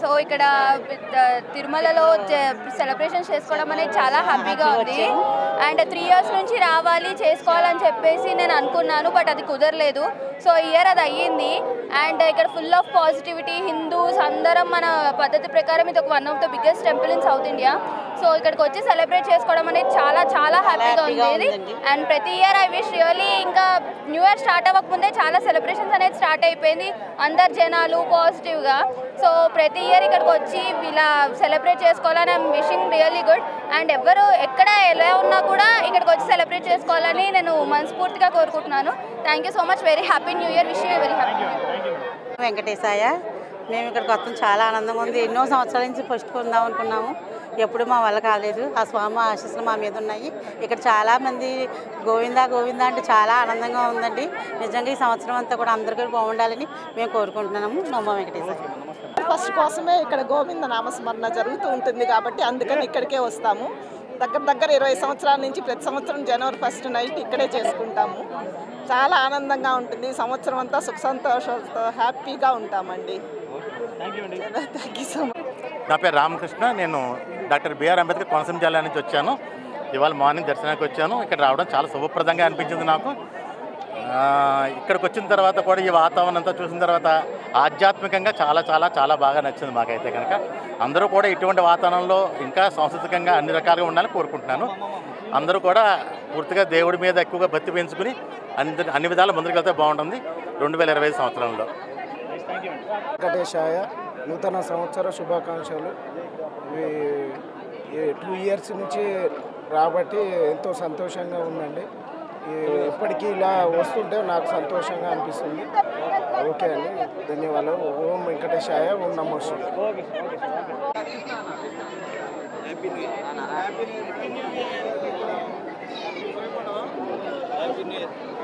So ఇక్కడ తిరుమలలో celebrations చేసుకోవడం అనేది చాలా హ్యాపీగా ఉంది. అండ్ 3 years నుంచి రావాలి చేసుకోవాలని చెప్పేసి నేను అనుకున్నాను, బట్ అది కుదరలేదు. సో ఇయర్ అది అయ్యింది. అండ్ ఇక్కడ ఫుల్ ఆఫ్ పాజిటివిటీ, హిందూస్ అందరం మన పద్ధతి ప్రకారం ఇది ఒక one of the biggest temple in south India. So ఇక్కడికి వచ్చి సెలబ్రేట్ చేసుకోవడం అనేది చాలా చాలా హ్యాపీగా ఉంది. అండ్ ప్రతి ఇయర్ ఐ విష్ రియల్లీ ఇంకా న్యూ ఇయర్ స్టార్ట్ అవ్వకముందే చాలా సెలబ్రేషన్స్ అనేది స్టార్ట్ అయిపోయింది, అందరు జనాలు పాజిటివ్గా. సో ప్రతి ఇయర్ ఇక్కడికి వచ్చి ఇలా సెలబ్రేట్ చేసుకోవాలని I'm wishing really good. And ఎవరు ఎక్కడ ఎలా ఉన్నా కూడా ఇక్కడికి వచ్చి సెలబ్రేట్ చేసుకోవాలని నేను మనస్ఫూర్తిగా కోరుకుంటున్నాను. Thank you so much. Very happy new year. Wish you very happy. వెంకటేశాయ. మేము ఇక్కడికి వస్తాం చాలా ఆనందంగా ఉంది. ఎన్నో సంవత్సరాల నుంచి ఫస్ట్ కొందాం అనుకున్నాము, ఎప్పుడు మా వల్ల కాలేదు. ఆ స్వామి ఆశీస్సులు మా మీద ఉన్నాయి. ఇక్కడ చాలామంది గోవిందా గోవిందా అంటే చాలా ఆనందంగా ఉందండి. నిజంగా ఈ సంవత్సరం అంతా కూడా అందరికీ బాగుండాలని మేము కోరుకుంటున్నాము. నమో వెంకటేశ్వర. ఫస్ట్ కోసమే ఇక్కడ గోవింద నామస్మరణ జరుగుతూ ఉంటుంది కాబట్టి అందుకని ఇక్కడికే వస్తాము. దగ్గర 20 సంవత్సరాల నుంచి ప్రతి సంవత్సరం జనవరి 1st నైట్ ఇక్కడే చేసుకుంటాము. చాలా ఆనందంగా ఉంటుంది. సంవత్సరం అంతా సుఖ సంతోషాలతో హ్యాపీగా ఉంటామండి. Thank you so much. నా పేరు రామకృష్ణ. నేను డాక్టర్ బిఆర్ అంబేద్కర్ కోనసీమ జిల్లా నుంచి వచ్చాను. ఇవాళ మార్నింగ్ దర్శనానికి వచ్చాను. ఇక్కడ రావడం చాలా శుభప్రదంగా అనిపించింది నాకు. ఇక్కడికి వచ్చిన తర్వాత కూడా ఈ వాతావరణం అంతా చూసిన తర్వాత ఆధ్యాత్మికంగా చాలా చాలా చాలా బాగా నచ్చింది మాకైతే కనుక. అందరూ కూడా ఇటువంటి వాతావరణంలో ఇంకా సాంస్కృతికంగా అన్ని రకాలుగా ఉండాలని కోరుకుంటున్నాను. అందరూ కూడా పూర్తిగా దేవుడి మీద ఎక్కువగా భక్తి పెంచుకుని అన్ని విధాలు ముందుకు వెళ్తే బాగుంటుంది 2025 సంవత్సరంలో. వెంకటేశాయ. నూతన సంవత్సర శుభాకాంక్షలు. 2 years నుంచి రాబట్టి ఎంతో సంతోషంగా ఉందండి. ఎప్పటికీ ఇలా వస్తుంటే నాకు సంతోషంగా అనిపిస్తుంది. ఓకే అండి, ధన్యవాదాలు. ఓం వెంకటేశాయ. ఓం నమో శివాయ. Happy new year.